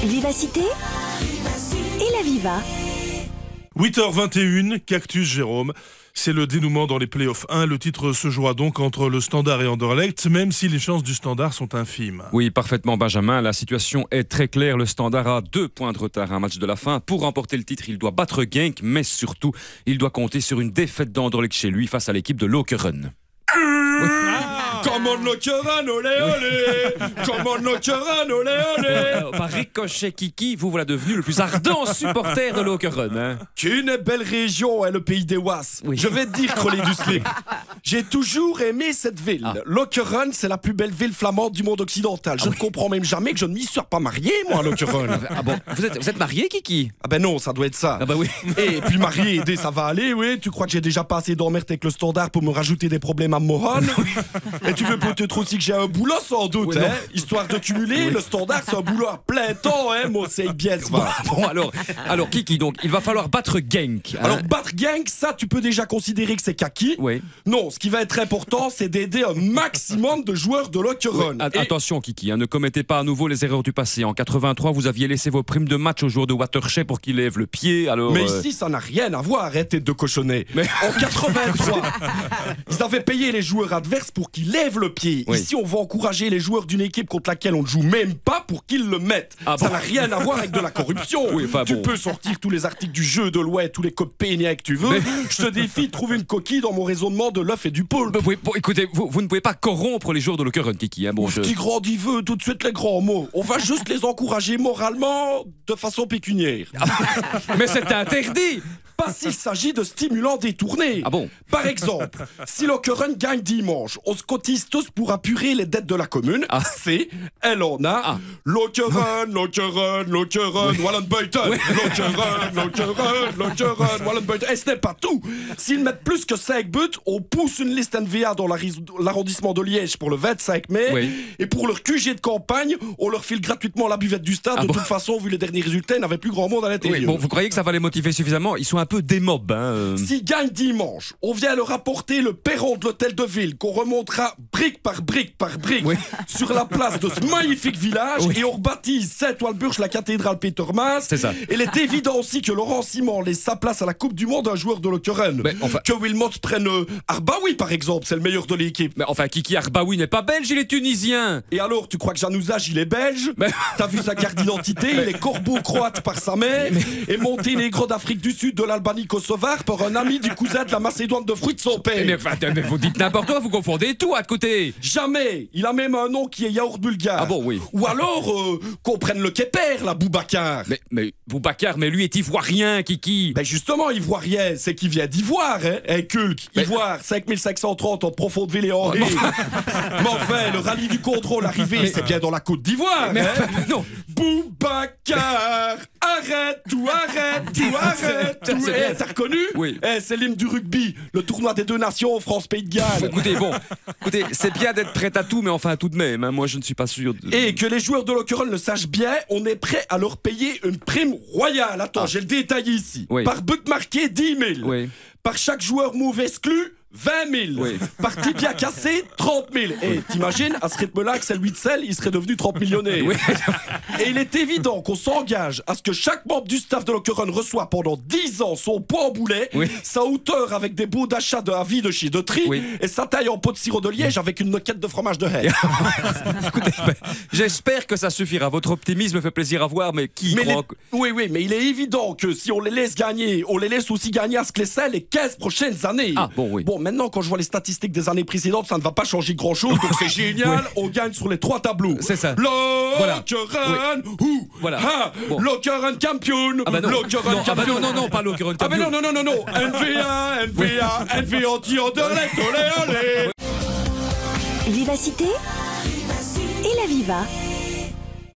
Vivacité et la Viva. 8h21, Cactus Jérôme. C'est le dénouement dans les playoffs 1. Le titre se jouera donc entre le Standard et Anderlecht, même si les chances du Standard sont infimes. Oui, parfaitement, Benjamin. La situation est très claire. Le Standard a 2 points de retard à un match de la fin. Pour remporter le titre, il doit battre Genk, mais surtout, il doit compter sur une défaite d'Anderlecht chez lui face à l'équipe de Lokeren. Come on Lokeren, olé olé. Come on Lokeren, olé olé. Par ricochet, Kiki, vous voilà devenu le plus ardent supporter de Lokeren. Hein. Qu'une belle région est le pays des Was. Oui. Je vais te dire, Crowley du slip. J'ai toujours aimé cette ville. Lokeren, c'est la plus belle ville flamande du monde occidental. Je ne comprends même jamais que je ne m'y sois pas marié, moi, à Lokeren. Ah bon, vous êtes marié, Kiki? Ah ben non, ça doit être ça. Ah bah oui. Et puis marié, aider, ça va aller, oui. Tu crois que j'ai déjà pas assez d'emmerde avec le Standard pour me rajouter des problèmes à Mohan? Et tu veux peut-être aussi que j'ai un boulot sans doute, Oui, hein? non. Histoire de cumuler, le Standard c'est un boulot à plein temps, hein, moi c'est bien ça. Bon, alors Kiki, donc, il va falloir battre Genk. Hein. Alors battre Genk, ça tu peux déjà considérer que c'est kaki. Oui. Non, ce qui va être important, c'est d'aider un maximum de joueurs de Lokeren. Et- Attention, Kiki, hein, ne commettez pas à nouveau les erreurs du passé. En 83, vous aviez laissé vos primes de match aux joueurs de Watershey pour qu'ils lèvent le pied. Alors, Mais ici, ça n'a rien à voir, arrêtez de cochonner. Mais- En 83, ils avaient payé les joueurs adverses pour qu'ils lèvent le pied. Oui. Ici, on va encourager les joueurs d'une équipe contre laquelle on ne joue même pas pour qu'ils le mettent. Ah Ça bon. n'a rien à voir avec de la corruption. Oui, enfin Tu bon. peux sortir tous les articles du jeu de l'Ouest, tous les codes péniens que tu veux. Mais- Je te défie de trouver une coquille dans mon raisonnement de l'œuf et du poulpe. Bon, écoutez, vous ne pouvez pas corrompre les joueurs de Lokeren, Kiki. Hein, bon, Petit grand veut tout de suite les grands mots. On va juste les encourager moralement de façon pécuniaire. Mais c'est interdit. Pas s'il s'agit de stimulants détournés. Ah bon? Par exemple, si Lokeren gagne dimanche, on se cotise tous pour apurer les dettes de la commune. Ah. C'est, elle en a. Ah. Lokeren, Wallenbuiten. Lokeren, Wallenbuiten. Et ce n'est pas tout. S'ils mettent plus que 5 buts, on pousse une liste NVA dans l'arrondissement de Liège pour le 25 mai. Oui. Et pour leur QG de campagne, on leur file gratuitement la buvette du stade. Ah De bon? toute façon, vu les derniers résultats, il n'y avait plus grand monde à l'intérieur. Oui, bon, vous croyez que ça va les motiver suffisamment? Ils sont un peu des mobs. Hein, S'ils gagnent dimanche, on vient leur apporter le perron de l'hôtel de ville qu'on remontera brique par brique par brique Oui. sur la place de ce magnifique village Oui. et on rebaptise Saint-Walburge la cathédrale Petermas. C'est ça. Et il est évident aussi que Laurent Simon laisse sa place à la Coupe du Monde à un joueur de Lokeren. Mais enfin- Que Wilmot prenne Arbaoui par exemple, c'est le meilleur de l'équipe. Mais enfin, Kiki Arbaoui n'est pas belge, il est tunisien. Et alors, tu crois que Janouzaj, il est belge? Mais- T'as vu sa carte d'identité? Il est corbeau-croate par sa mère et monténégro d'Afrique du Sud, de l'Albanie kosovar par un ami du cousin de la Macédoine de fruits de son père. Mais vous dites n'importe quoi, vous confondez tout à côté. Jamais. Il a même un nom qui est yaourt bulgare. Ah bon, oui. Ou alors, qu'on prenne le Kepper, la Boubacar. Mais Boubacar, mais lui est ivoirien, Kiki. Ben justement, ivoirien, c'est qu'il vient d'Ivoire, hein, un culque. Mais- Ivoire, 5530 en Profonde-Ville et en Mais enfin, le rallye du contrôle arrivé, c'est bien dans la Côte d'Ivoire, Mais hein. non. Boubacar, arrête tout, arrête tout, arrête tout. c'est Eh, bien. t'as reconnu? Oui. Eh, c'est l'hymne du rugby, le tournoi des 2 nations, France-Pays de Galles. Écoutez, c'est bien d'être prêt à tout, mais enfin tout de même, hein, moi je ne suis pas sûr de... Et que les joueurs de Lokeren le sachent bien, on est prêt à leur payer une prime royale. Attends, j'ai le détail ici. Oui. Par but marqué, 10 000. Oui. Par chaque joueur mauvais exclu, 20 000. Oui. Par tibia cassé, 30 000. Et t'imagines, à ce rythme-là, Axel Witsel, il serait devenu 30 millionnaire. Oui. Et il est évident qu'on s'engage à ce que chaque membre du staff de Lokeren reçoit pendant 10 ans son poids en boulet, Oui. sa hauteur avec des baux d'achat de avis de chez Detri, Oui. et sa taille en pot de sirop de liège avec une noquette de fromage de haie. Écoutez, j'espère que ça suffira. Votre optimisme fait plaisir à voir, mais qui Mais croit... oui, mais il est évident que si on les laisse gagner, on les laisse aussi gagner à Sclessin les 15 prochaines années. Ah, bon, oui. Bon, maintenant, quand je vois les statistiques des années précédentes, ça ne va pas changer grand-chose, donc c'est génial, on gagne sur les 3 tableaux. C'est ça. Lokeren, Voilà. ha, Bon. Lokeren champion, Ah bah non. Lokeren Non, ah bah champion. non, pas Lokeren Ah bah champion. non, NVA anti-Anderlecht, olé, olé. Vivacité et la Viva.